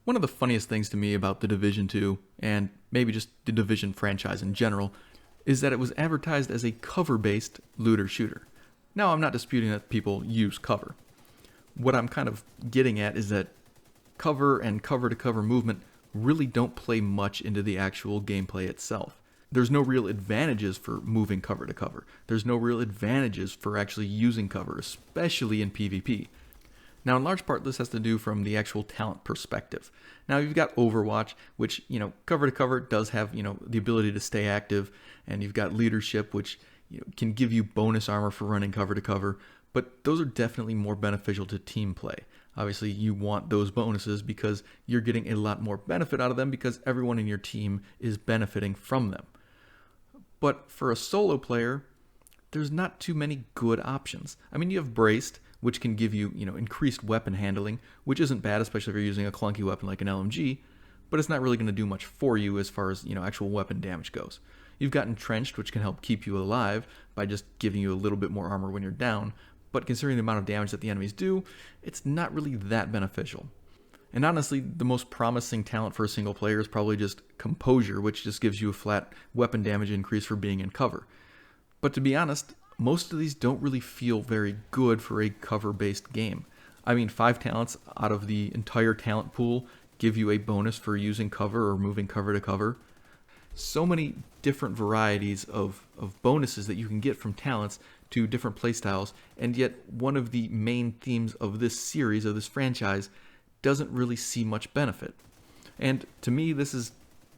One of the funniest things to me about the Division 2, and maybe just the Division franchise in general, is that it was advertised as a cover-based looter shooter. Now, I'm not disputing that people use cover. What I'm kind of getting at is that cover and cover-to-cover movement really don't play much into the actual gameplay itself. There's no real advantages for moving cover to cover. There's no real advantages for actually using cover, especially in PvP. Now, in large part, this has to do from the actual talent perspective. Now, you've got Overwatch, which, cover to cover does have, the ability to stay active, and you've got Leadership, which can give you bonus armor for running cover to cover, but those are definitely more beneficial to team play. Obviously, you want those bonuses because you're getting a lot more benefit out of them because everyone in your team is benefiting from them. But for a solo player, there's not too many good options. I mean, you have Braced, which can give you, increased weapon handling, which isn't bad, especially if you're using a clunky weapon like an LMG, but it's not really going to do much for you as far as, actual weapon damage goes. You've got Entrenched, which can help keep you alive by just giving you a little bit more armor when you're down, but considering the amount of damage that the enemies do, it's not really that beneficial. And honestly, the most promising talent for a single player is probably just Composure, which just gives you a flat weapon damage increase for being in cover. But to be honest, most of these don't really feel very good for a cover-based game. I mean, 5 talents out of the entire talent pool give you a bonus for using cover or moving cover to cover. So many different varieties of bonuses that you can get from talents to different playstyles, and yet one of the main themes of this series, of this franchise, doesn't really see much benefit. And to me, this is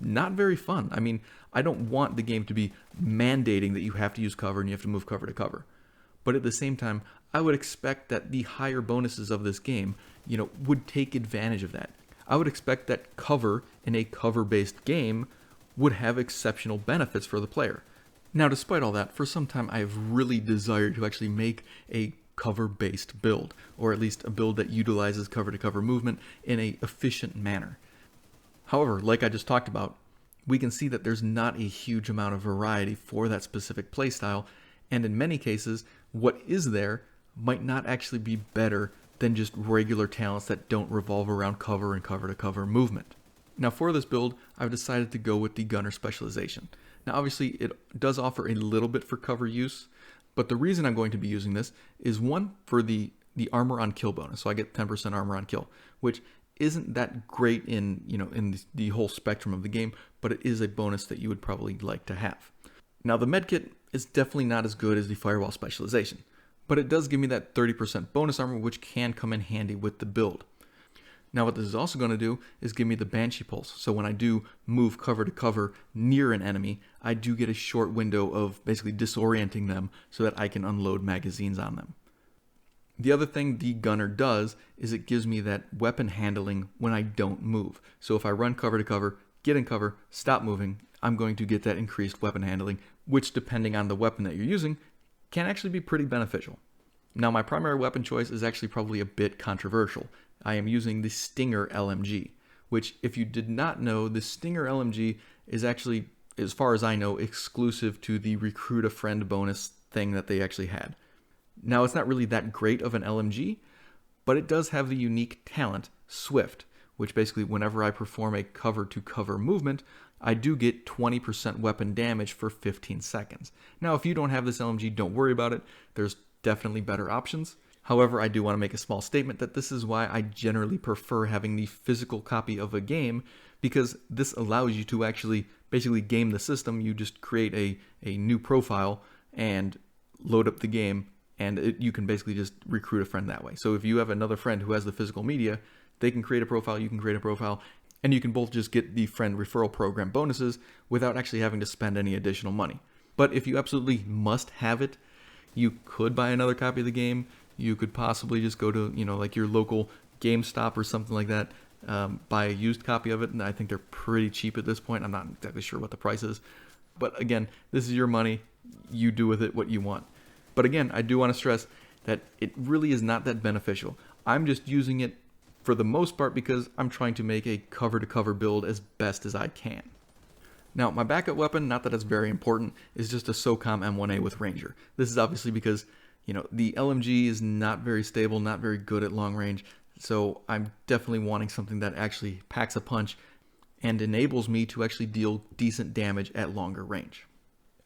not very fun. I mean, I don't want the game to be mandating that you have to use cover and you have to move cover to cover. But at the same time, I would expect that the higher bonuses of this game, would take advantage of that. I would expect that cover in a cover-based game would have exceptional benefits for the player. Now, despite all that, for some time I have really desired to actually make a cover-based build, or at least a build that utilizes cover-to-cover movement in an efficient manner. However, like I just talked about, we can see that there's not a huge amount of variety for that specific playstyle, and in many cases, what is there might not actually be better than just regular talents that don't revolve around cover and cover-to-cover movement. Now, for this build, I've decided to go with the Gunner specialization. Now, obviously, it does offer a little bit for cover use, but the reason I'm going to be using this is, one, for the armor on kill bonus. So I get 10% armor on kill, which isn't that great in the whole spectrum of the game, but it is a bonus that you would probably like to have. Now, the medkit is definitely not as good as the firewall specialization, but it does give me that 30% bonus armor, which can come in handy with the build. Now, what this is also going to do is give me the Banshee Pulse. So when I do move cover to cover near an enemy, I do get a short window of basically disorienting them so that I can unload magazines on them. The other thing the Gunner does is it gives me that weapon handling when I don't move. So if I run cover to cover, get in cover, stop moving, I'm going to get that increased weapon handling, which, depending on the weapon that you're using, can actually be pretty beneficial. Now, my primary weapon choice is actually probably a bit controversial. I am using the Stinger LMG, which, if you did not know, the Stinger LMG is actually, as far as I know, exclusive to the Recruit a Friend bonus thing that they actually had. Now, it's not really that great of an LMG, but it does have the unique talent, Swift, which basically, whenever I perform a cover-to-cover movement, I do get 20% weapon damage for 15 seconds. Now, if you don't have this LMG, don't worry about it. There's definitely better options. However, I do want to make a small statement that this is why I generally prefer having the physical copy of a game, because this allows you to actually basically game the system. You just create a new profile and load up the game, and you can basically just recruit a friend that way. So if you have another friend who has the physical media, they can create a profile, you can create a profile, and you can both just get the friend referral program bonuses without actually having to spend any additional money. But if you absolutely must have it, you could buy another copy of the game. You could possibly just go to, like your local GameStop or something like that, buy a used copy of it, and I think they're pretty cheap at this point. I'm not exactly sure what the price is. But again, this is your money. You do with it what you want. But again, I do want to stress that it really is not that beneficial. I'm just using it for the most part because I'm trying to make a cover-to-cover build as best as I can. Now, my backup weapon, not that it's very important, is just a SOCOM M1A with Ranger. This is obviously because, the LMG is not very stable, not very good at long range. So I'm definitely wanting something that actually packs a punch and enables me to actually deal decent damage at longer range.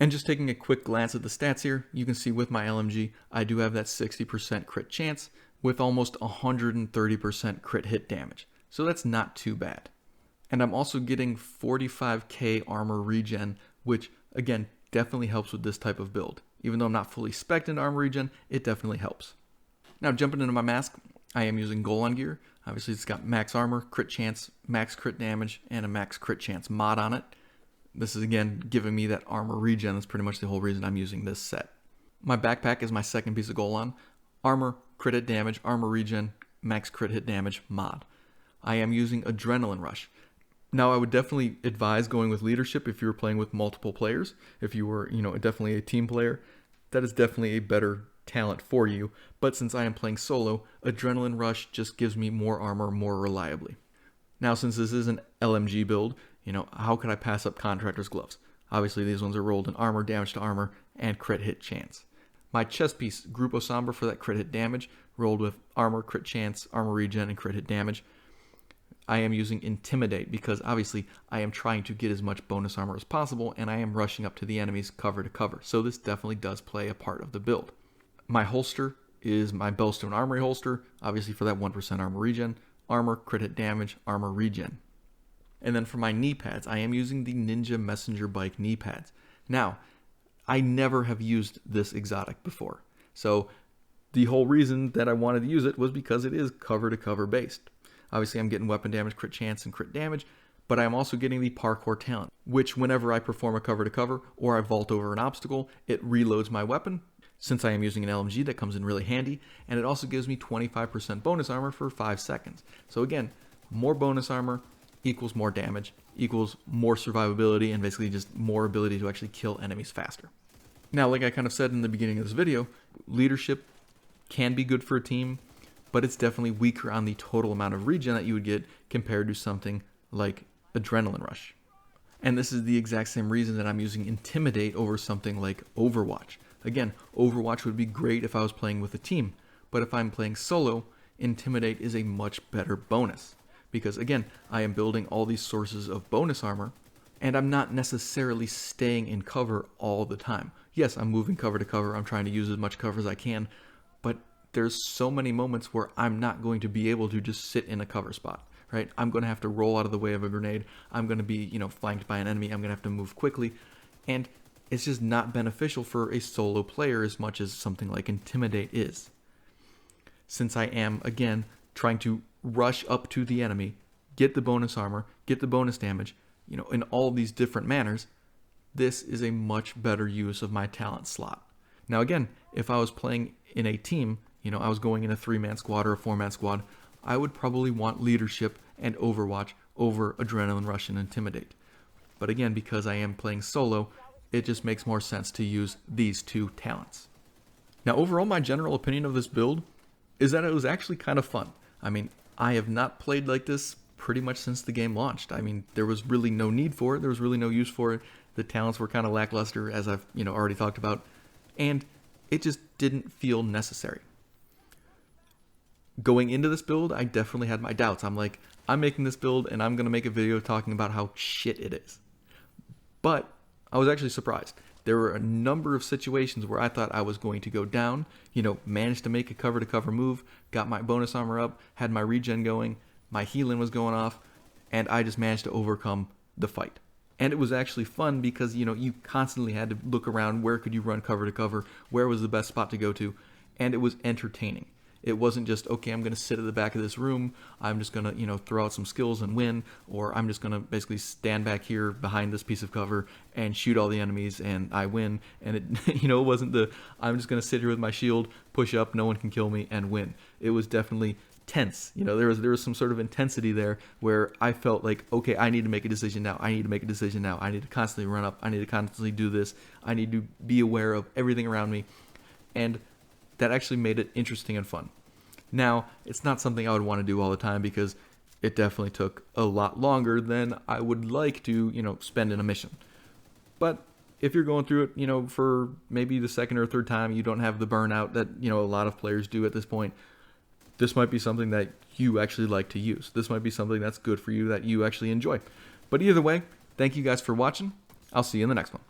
And just taking a quick glance at the stats here, you can see with my LMG, I do have that 60% crit chance with almost 130% crit hit damage. So that's not too bad. And I'm also getting 45k armor regen, which again, definitely helps with this type of build. Even though I'm not fully spec'd into armor regen, it definitely helps. Now jumping into my mask, I am using Golan gear. Obviously it's got max armor, crit chance, max crit damage, and a max crit chance mod on it. This is again giving me that armor regen. That's pretty much the whole reason I'm using this set. My backpack is my second piece of Golan. Armor, crit hit damage, armor regen, max crit hit damage mod. I am using Adrenaline Rush. Now I would definitely advise going with leadership if you were playing with multiple players. If you were, definitely a team player, that is definitely a better talent for you. But since I am playing solo, Adrenaline Rush just gives me more armor more reliably. Now since this is an LMG build, how could I pass up Contractor's gloves? Obviously these ones are rolled in armor, damage to armor, and crit hit chance. My chest piece, Grupo Sombra, for that crit hit damage, rolled with armor, crit chance, armor regen, and crit hit damage. I am using Intimidate because obviously I am trying to get as much bonus armor as possible, and I am rushing up to the enemies cover to cover. So this definitely does play a part of the build. My holster is my Bellstone Armory holster, obviously for that 1% armor regen, armor, crit hit damage, armor regen. And then for my knee pads, I am using the Ninja Messenger bike knee pads. Now, I never have used this exotic before. So the whole reason that I wanted to use it was because it is cover to cover based. Obviously I'm getting weapon damage, crit chance, and crit damage, but I'm also getting the parkour talent, which whenever I perform a cover to cover or I vault over an obstacle, it reloads my weapon. Since I am using an LMG, that comes in really handy, and it also gives me 25% bonus armor for 5 seconds. So again, more bonus armor equals more damage, equals more survivability, and basically just more ability to actually kill enemies faster. Now, like I kind of said in the beginning of this video, leadership can be good for a team, but it's definitely weaker on the total amount of regen that you would get compared to something like Adrenaline Rush. And this is the exact same reason that I'm using Intimidate over something like Overwatch. Again, Overwatch would be great if I was playing with a team, but if I'm playing solo, Intimidate is a much better bonus. Because again, I am building all these sources of bonus armor, and I'm not necessarily staying in cover all the time. Yes, I'm moving cover to cover, I'm trying to use as much cover as I can, but there's so many moments where I'm not going to be able to just sit in a cover spot, right? I'm going to have to roll out of the way of a grenade, I'm going to be, flanked by an enemy, I'm going to have to move quickly, and it's just not beneficial for a solo player as much as something like Intimidate is. Since I am, again, trying to rush up to the enemy, get the bonus armor, get the bonus damage, in all these different manners, this is a much better use of my talent slot. Now again, if I was playing in a team, I was going in a 3-man squad or a 4-man squad, I would probably want leadership and Overwatch over Adrenaline Rush and Intimidate. But again, because I am playing solo, it just makes more sense to use these two talents. Now overall, my general opinion of this build is that it was actually kind of fun. I mean, I have not played like this pretty much since the game launched. I mean, there was really no need for it. There was really no use for it. The talents were kind of lackluster, as I've already talked about, and it just didn't feel necessary. Going into this build, I definitely had my doubts. I'm like, I'm making this build and I'm going to make a video talking about how shit it is. But I was actually surprised. There were a number of situations where I thought I was going to go down, managed to make a cover to cover move, got my bonus armor up, had my regen going, my healing was going off, and I just managed to overcome the fight. And it was actually fun because, you constantly had to look around, where could you run cover to cover, where was the best spot to go to, and it was entertaining. It wasn't just, okay, I'm going to sit at the back of this room, I'm just going to, throw out some skills and win, or I'm just going to basically stand back here behind this piece of cover and shoot all the enemies and I win. And it, it wasn't the, I'm just going to sit here with my shield, push up, no one can kill me, and win. It was definitely tense. There was some sort of intensity there where I felt like, okay, I need to make a decision now. I need to make a decision now. I need to constantly run up. I need to constantly do this. I need to be aware of everything around me. And that actually made it interesting and fun. Now, it's not something I would want to do all the time because it definitely took a lot longer than I would like to, spend in a mission. But if you're going through it, for maybe the second or third time, you don't have the burnout that, a lot of players do at this point, This might be something that you actually like to use. This might be something that's good for you that you actually enjoy. But either way, thank you guys for watching. I'll see you in the next one.